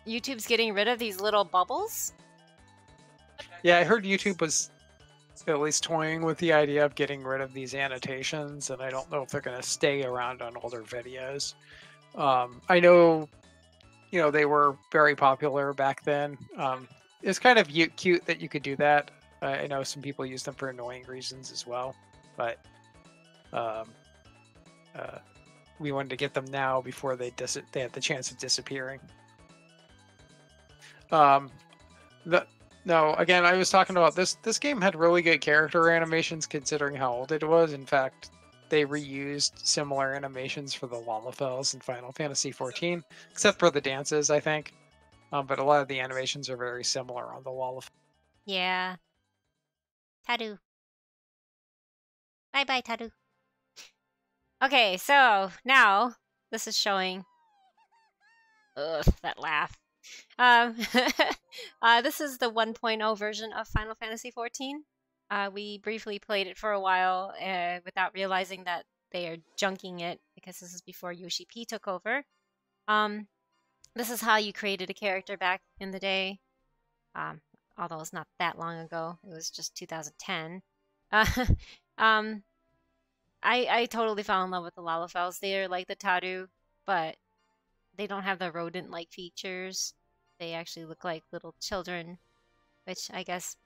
YouTube's getting rid of these little bubbles. Yeah, I heard YouTube was at least toying with the idea of getting rid of these annotations, and I don't know if they're going to stay around on older videos. I know, they were very popular back then. It's kind of cute that you could do that. I know some people use them for annoying reasons as well, but um, uh, we wanted to get them now before they had the chance of disappearing. Um, the, no, again, I was talking about this. This game had really good character animations considering how old it was. In fact, they reused similar animations for the Lalafels in Final Fantasy XIV, except for the dances, I think. But a lot of the animations are very similar on the Lalafels. Yeah, Tadu. Bye bye, Tadu. Okay, so now this is showing. Ugh, that laugh. Um, this is the 1.0 version of Final Fantasy XIV. We briefly played it for a while without realizing that they are junking it because this is before Yoshi P took over. Um, this is how you created a character back in the day. Um, although it's not that long ago, it was just 2010. Uh, um, I totally fell in love with the Lalafels. They are like the Taru, but they don't have the rodent-like features. They actually look like little children, which I guess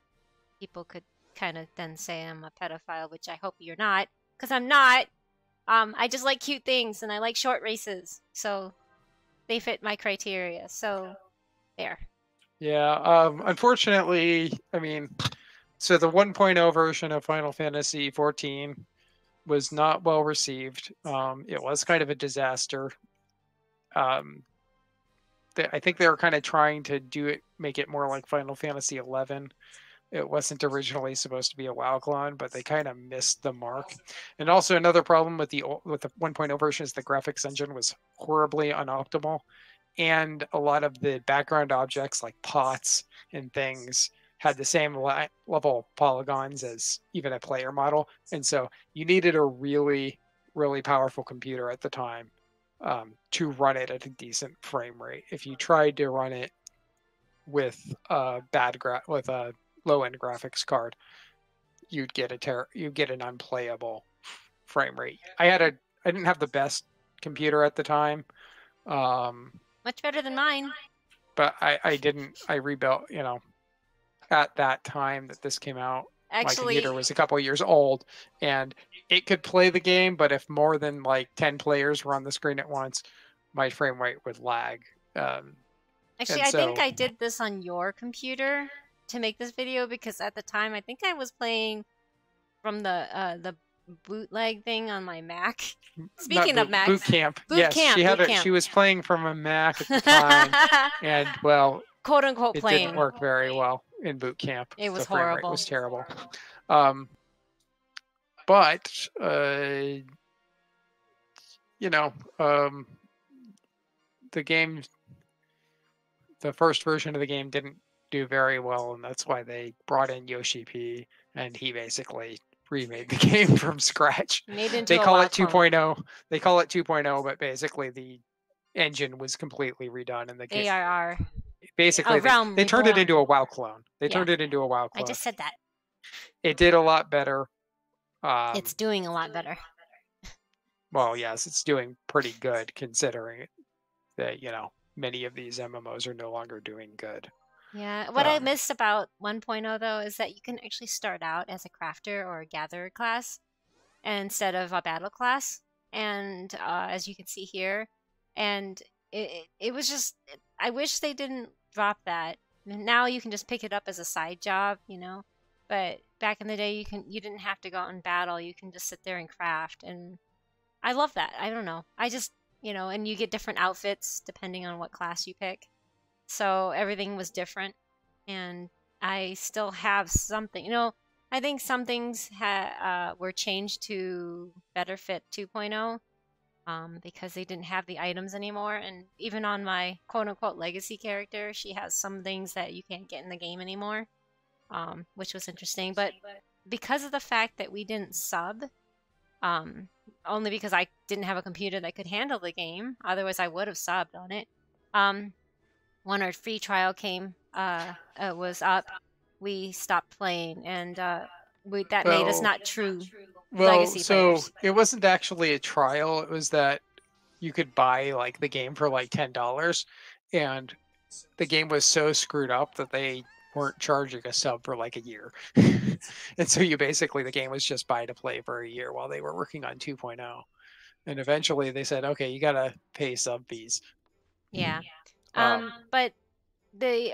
people could kind of then say I'm a pedophile, which I hope you're not, because I'm not. I just like cute things and I like short races, so they fit my criteria. So there. Yeah, unfortunately, I mean, so the 1.0 version of Final Fantasy XIV was not well received. It was kind of a disaster. Um, I think they were kind of trying to make it more like Final Fantasy XI. It wasn't originally supposed to be a WoW clone, but they kind of missed the mark. And also another problem with the 1.0 version is the graphics engine was horribly unoptimal, and a lot of the background objects like pots and things had the same level of polygons as even a player model, and so you needed a really, really powerful computer at the time to run it at a decent frame rate. If you tried to run it with with a low end graphics card, you'd get an unplayable frame rate. I didn't have the best computer at the time, Much better than mine. but I rebuilt, at that time that this came out. My computer Actually, was a couple years old, and it could play the game, but if more than like 10 players were on the screen at once, my frame rate would lag. Um, actually, and I think so I did this on your computer to make this video because at the time I think I was playing from the bootleg thing on my Mac. not Speaking of boot Macs, camp. boot Yes, camp, boot camp. she was playing from a Mac at the time, and well, Quote unquote it didn't playing. work very well in boot camp. It The was frame rate horrible. was terrible. Um, but you know, um, the game, the first version of the game didn't do very well, and that's why they brought in Yoshi P, and he basically remade the game from scratch. Made into They a call WoW it clone. 2.0. They call it 2.0, but basically the engine was completely redone in the game. ARR. Basically, Oh, Realm they turned it Reborn. into a WoW clone. They Yeah, turned it into a WoW I clone. just said that. It did a lot better. It's doing a lot better. Well, yes, it's doing pretty good considering that many of these MMOs are no longer doing good. Yeah, what I Um, missed about 1.0 though is that you can actually start out as a crafter or a gatherer class instead of a battle class. And as you can see here, and it was just, I wish they didn't drop that. Now you can just pick it up as a side job, But back in the day, you didn't have to go out and battle. You can just sit there and craft, and I love that. I don't know. I just, and you get different outfits depending on what class you pick. so everything was different, and I still have something. You know, I think some things were changed to better fit 2.0, because they didn't have the items anymore. And even on my quote unquote legacy character, she has some things that you can't get in the game anymore, which was interesting. But because of the fact that we didn't sub, um, only because I didn't have a computer that could handle the game, otherwise I would have subbed on it. When our free trial was up, we stopped playing, and that made us not true legacy so players. it wasn't actually a trial. It was that you could buy like the game for like $10, and the game was so screwed up that they weren't charging a sub for like a year. And so the game was just buy to play for a year while they were working on 2.0. And eventually they said, okay, you gotta pay sub fees. Yeah. Um, But the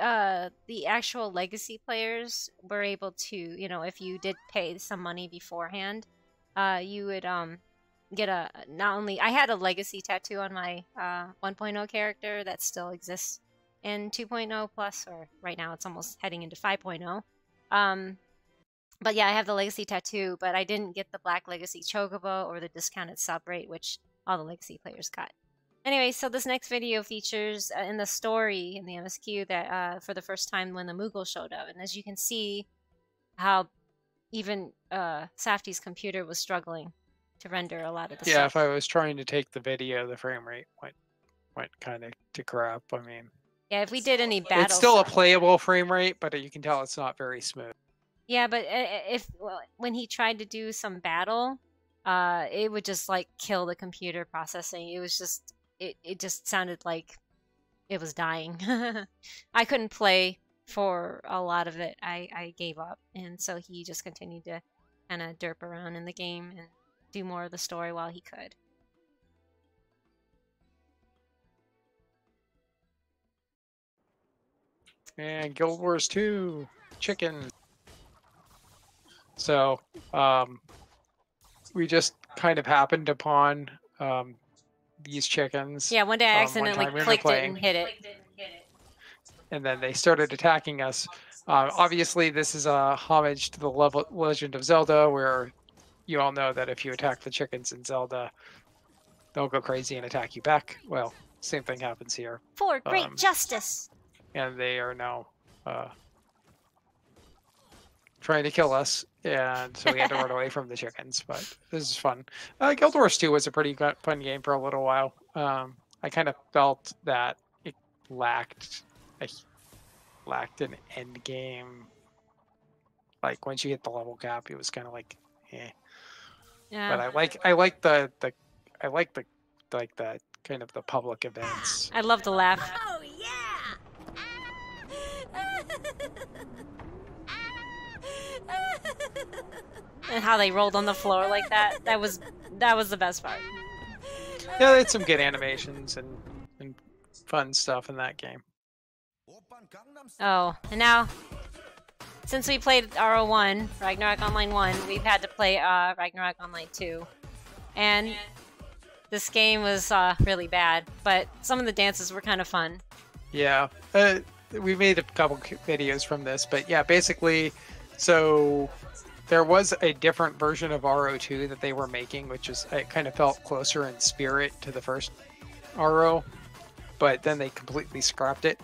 actual legacy players were able to, you know, if you did pay some money beforehand, you would get a not only I had a legacy tattoo on my 1.0 character that still exists in 2.0 plus, or right now it's almost heading into 5.0. But yeah, I have the legacy tattoo, but I didn't get the black legacy chocobo or the discounted sub rate, which all the legacy players got. Anyway, so this next video features in the story in the MSQ that for the first time when the Moogle showed up. And as you can see, how even Safty's computer was struggling to render a lot of the yeah, stuff. if I was trying to take the video, the frame rate went kind of to crap. I mean, Yeah, if we did any battle it's still stuff. a playable frame rate, but you can tell it's not very smooth. Yeah, but when he tried to do some battle, it would just like kill the computer processing. It was just it just sounded like it was dying. I couldn't play for a lot of it. I gave up, and so he just continued to kind of derp around in the game and do more of the story while he could. And Guild Wars 2 chicken. So we just kind of happened upon these chickens. Yeah, one day I accidentally clicked it and hit it. And then they started attacking us. Obviously, this is a homage to the Legend of Zelda, where you all know that if you attack the chickens in Zelda, they'll go crazy and attack you back. Well, same thing happens here. For great justice. And they are now trying to kill us, and so we had to run away from the chickens. But this is fun. Guild Wars 2 was a pretty fun game for a little while. I kind of felt that it lacked an end game. Like once you hit the level cap, it was kind of like, eh. Yeah. But I like the kind of the public events. I love the laugh. Oh yeah! And how they rolled on the floor like that. That was the best part. Yeah, they had some good animations and fun stuff in that game. Oh, and now, since we played RO1, Ragnarok Online 1, we've had to play Ragnarok Online 2. And this game was really bad, but some of the dances were kind of fun. Yeah, we made a couple videos from this, but yeah, basically, so there was a different version of RO2 that they were making, which is, it kind of felt closer in spirit to the first RO, but then they completely scrapped it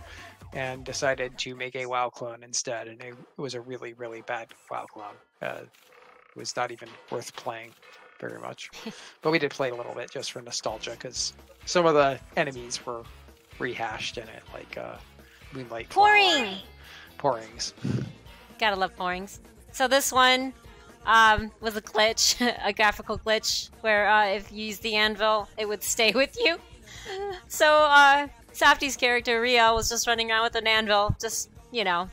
and decided to make a WoW clone instead, and it was a really, really bad WoW clone. It was not even worth playing very much. But we did play a little bit just for nostalgia, because some of the enemies were rehashed in it, like Moonlight Pouring! Pourings. Gotta love pourings. So this one was a glitch, a graphical glitch, where if you use the anvil, it would stay with you. So Safty's character, Riel, was just running around with an anvil, just, you know.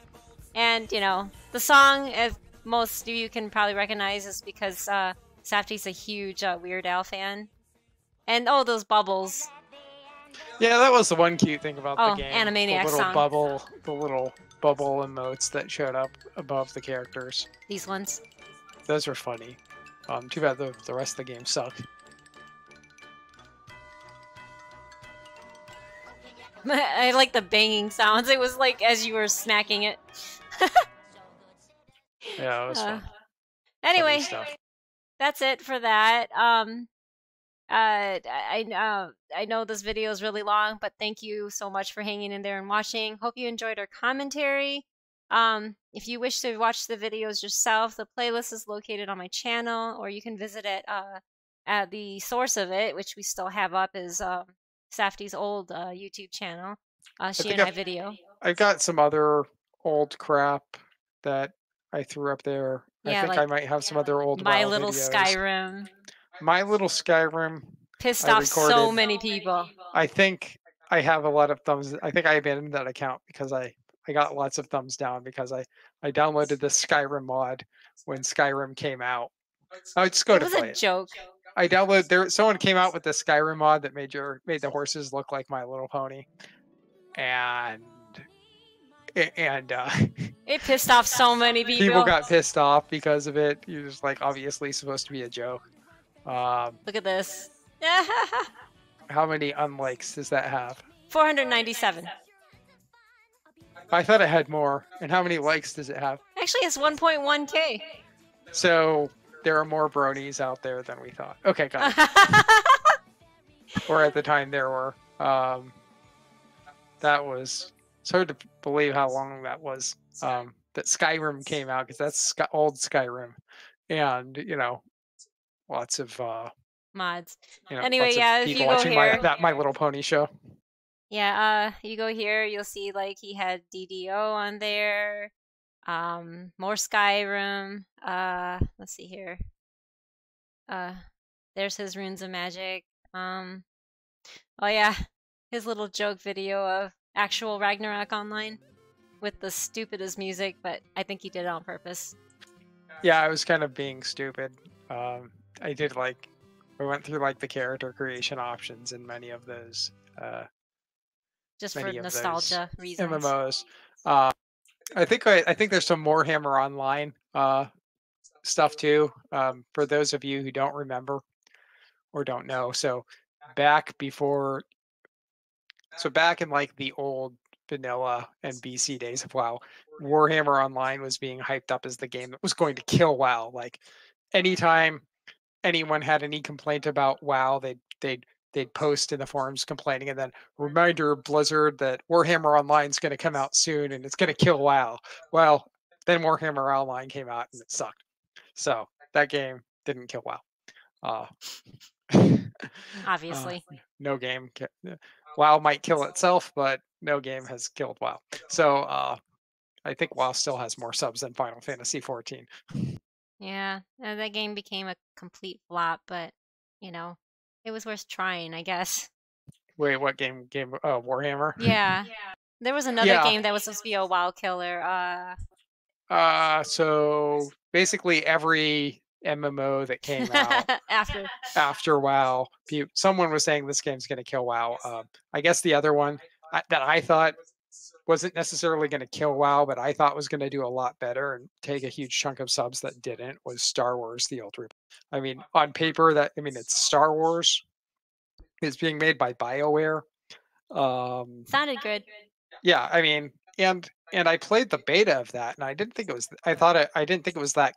And, you know, the song, as most of you can probably recognize, is because Safty's a huge Weird Al fan. And, oh, those bubbles. Yeah, that was the one cute thing about the game. Animaniacs the little song. the little bubble emotes that showed up above the characters. These ones. Those were funny. Too bad the rest of the game sucked. I like the banging sounds. It was like as you were smacking it. Yeah, it was fun. Funny Anyway, stuff. that's it for that. I know this video is really long, but thank you so much for hanging in there and watching. Hope you enjoyed our commentary. If you wish to watch the videos yourself, the playlist is located on my channel, or you can visit it at the source of it, which we still have up, is Safty's old YouTube channel, shiranaivideo. I've got some other old crap that I threw up there. I Yeah, think like I might have some other old My WoW Little videos. Skyrim. My Little Skyrim. Pissed I off so recorded. many people. I think I have a lot of thumbs. I think I abandoned that account because I got lots of thumbs down because I downloaded the Skyrim mod when Skyrim came out. I would just go It to was a play it. joke. I downloaded there. Someone came out with the Skyrim mod that made the horses look like My Little Pony, and It pissed off so many people. people got pissed off because of it. It was like obviously supposed to be a joke. Look at this. How many unlikes does that have? 497. I thought it had more. And how many likes does it have? Actually, it's 1.1K. So there are more bronies out there than we thought. Okay, got it. Or at the time there were. That was, it's hard to believe how long that was. That Skyrim came out, because that's old Skyrim. And, lots of mods. You know, anyway, yeah, if you go watching here, that My Little Pony show. Yeah, you go here, you'll see like he had DDO on there. More Skyrim. Let's see here. There's his Runes of Magic. Oh yeah, his little joke video of actual Ragnarok Online with the stupidest music, but I think he did it on purpose. Yeah, I was kind of being stupid. I did like, I went through like the character creation options in many of those. Just for nostalgia reasons. MMOs. I think there's some Warhammer Online stuff too. For those of you who don't remember or don't know, so back in like the old vanilla and BC days of WoW, Warhammer Online was being hyped up as the game that was going to kill WoW. Like anytime anyone had any complaint about WoW, they'd post in the forums complaining, and then reminder Blizzard that Warhammer Online is going to come out soon and it's going to kill WoW. Well, then Warhammer Online came out and it sucked. So that game didn't kill WoW. Obviously. No game. WoW might kill itself, but no game has killed WoW. So I think WoW still has more subs than Final Fantasy XIV. Yeah, that game became a complete flop, but it was worth trying, I guess. Wait, what game? Warhammer? Yeah. There was another game that was supposed to be a WoW killer. So basically every MMO that came out after WoW, someone was saying this game's going to kill WoW. I guess the other one that I thought wasn't necessarily going to kill WoW, but I thought was going to do a lot better and take a huge chunk of subs that didn't, was Star Wars: The Old Republic. I mean, on paper, it's Star Wars. It's being made by BioWare. Sounded good. Yeah, I mean, and I played the beta of that, and I didn't think it was. I didn't think it was that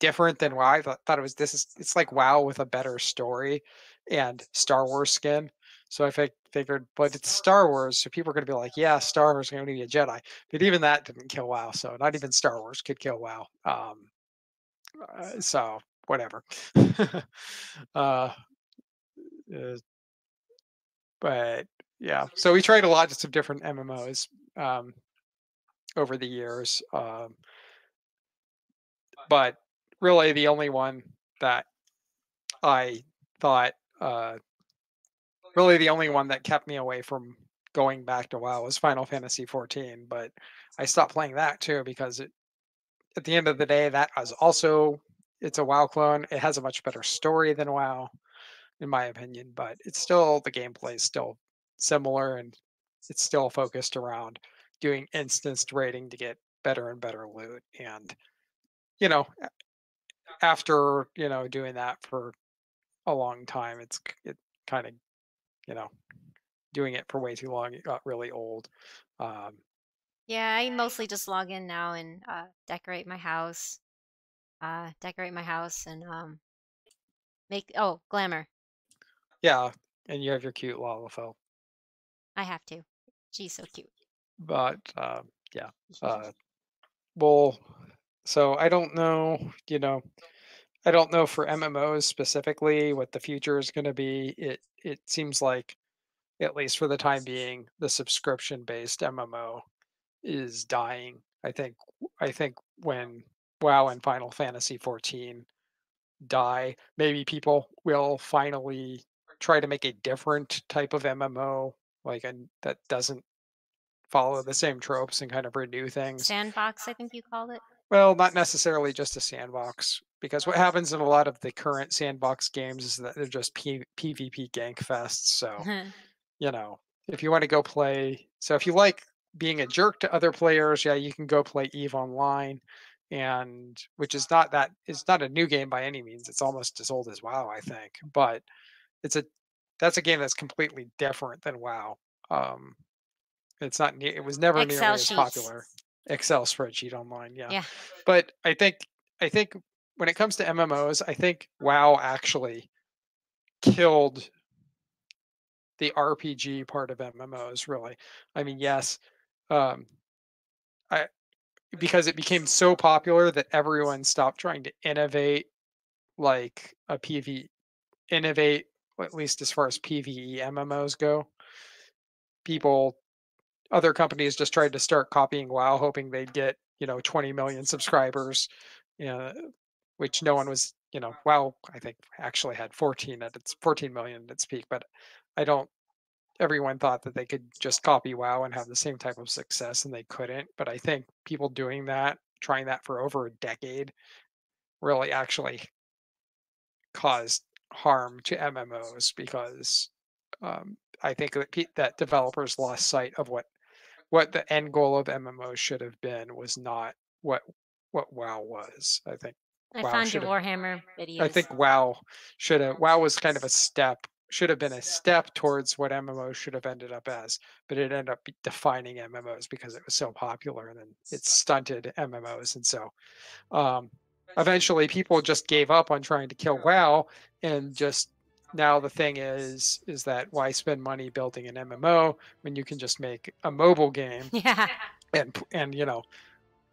different than WoW. I thought it was. It's like WoW with a better story and Star Wars skin. So I figured, but it's Star Wars, so people are going to be like, yeah, Star Wars is going to be a Jedi. But even that didn't kill WoW, so not even Star Wars could kill WoW. So whatever. But yeah, so we tried a lot of different MMOs over the years, but really the only one that I thought, really the only one that kept me away from going back to WoW was Final Fantasy XIV. But I stopped playing that too because at the end of the day, that was also, it's a WoW clone. It has a much better story than WoW, in my opinion, but it's still, the gameplay is still similar, and it's still focused around doing instanced raiding to get better and better loot. And after doing that for a long time, it kind of doing it for way too long, it got really old. Um, Yeah, I mostly just log in now and decorate my house. Decorate my house and make glamour. yeah, and you have your cute Lalafell. I have to. She's so cute. But yeah, uh, well, so I don't know, I don't know for MMOs specifically what the future is going to be. It seems like, at least for the time being, the subscription based MMO is dying. I think when WoW and Final Fantasy 14 die, maybe people will finally try to make a different type of MMO, like, and that doesn't follow the same tropes and kind of renew things. Sandbox, I think you called it. Well, not necessarily just a sandbox, because what happens in a lot of the current sandbox games is that they're just PvP gank fests. So, you know, if you want to go play, so if you like being a jerk to other players, yeah, you can go play Eve Online, and which is not that it's not a new game by any means. It's almost as old as WoW, I think, but it's a that's a game that's completely different than WoW. Um, it's not. It was never Excel nearly as sheets. popular. Excel spreadsheet online, yeah. Yeah. But I think when it comes to MMOs, I think WoW actually killed the RPG part of MMOs. Really, I mean, yes, um, I because it became so popular that everyone stopped trying to innovate like a PV innovate, at least as far as PVE MMOs go. People Other companies just tried to start copying WoW, hoping they'd get 20 million subscribers, uh, which no one was. WoW I think actually had 14 million at its peak, but I don't. Everyone thought that they could just copy WoW and have the same type of success, and they couldn't. But I think people doing that, trying that for over a decade, really actually caused harm to MMOs because I think that developers lost sight of what the end goal of MMOs should have been was not what WoW was. I WoW found your should have Warhammer I videos. think WoW was kind of a step should have been a step towards what MMOs should have ended up as, but it ended up defining MMOs because it was so popular, and then it stunted MMOs. And so um, eventually people just gave up on trying to kill WoW, and just now the thing is that why spend money building an MMO when you can just make a mobile game Yeah. and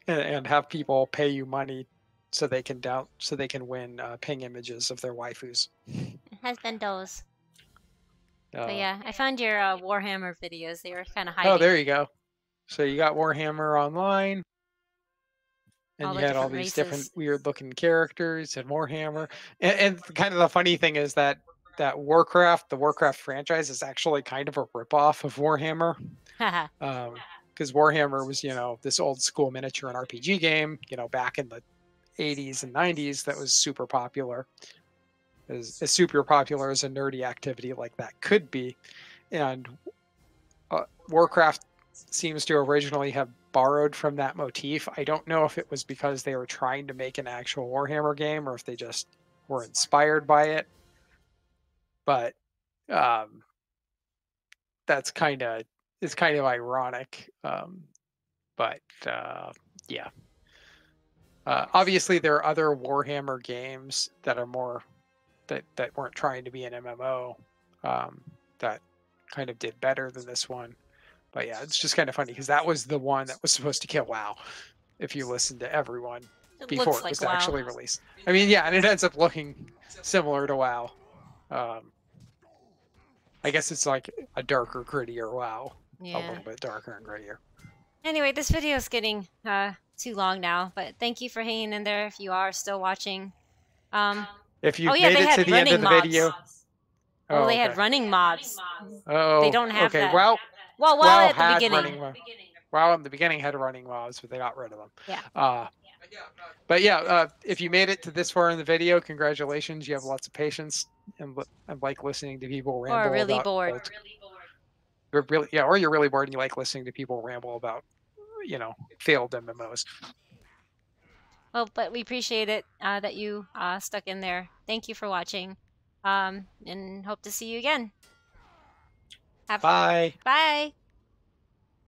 and have people pay you money so they can win ping images of their waifus. It has been those. But Uh, yeah, I found your Warhammer videos. They were kind of oh, hiding there you go. So you got Warhammer Online, and all you the had all different these different races. weird looking characters and Warhammer. And kind of the funny thing is that the Warcraft franchise, is actually kind of a ripoff of Warhammer. Haha. Because Warhammer was, this old school miniature and RPG game, back in the 80s and 90s that was super popular, as super popular as a nerdy activity like that could be. And Warcraft seems to originally have borrowed from that motif. I don't know if it was because they were trying to make an actual Warhammer game or if they just were inspired by it. But um, that's kind of it's kind of ironic. But yeah, obviously there are other Warhammer games that are more that weren't trying to be an MMO, that kind of did better than this one. But yeah, it's just kind of funny because that was the one that was supposed to kill WoW if you listen to everyone It before looks it like was WoW. actually released. I mean, yeah, and it ends up looking similar to WoW. Um, I guess it's like a darker, grittier WoW, a Yeah. little bit darker and grittier. Anyway, this video is getting too long now, but thank you for hanging in there if you are still watching. Um, If oh you've yeah, made they it to had the end of running the mobs. video, Oh, oh they okay, had running mobs. They oh don't have okay. that. WoW Well, WoW at the had beginning. running WoW in the beginning had running mobs, but they got rid of them. Yeah. Uh, But yeah, if you made it to this far in the video, congratulations. You have lots of patience and like listening to people Or ramble really about bored. or you're really bored and you like listening to people ramble about failed MMOs. Well, but we appreciate it that you stuck in there. Thank you for watching, and hope to see you again. Have Bye. bye.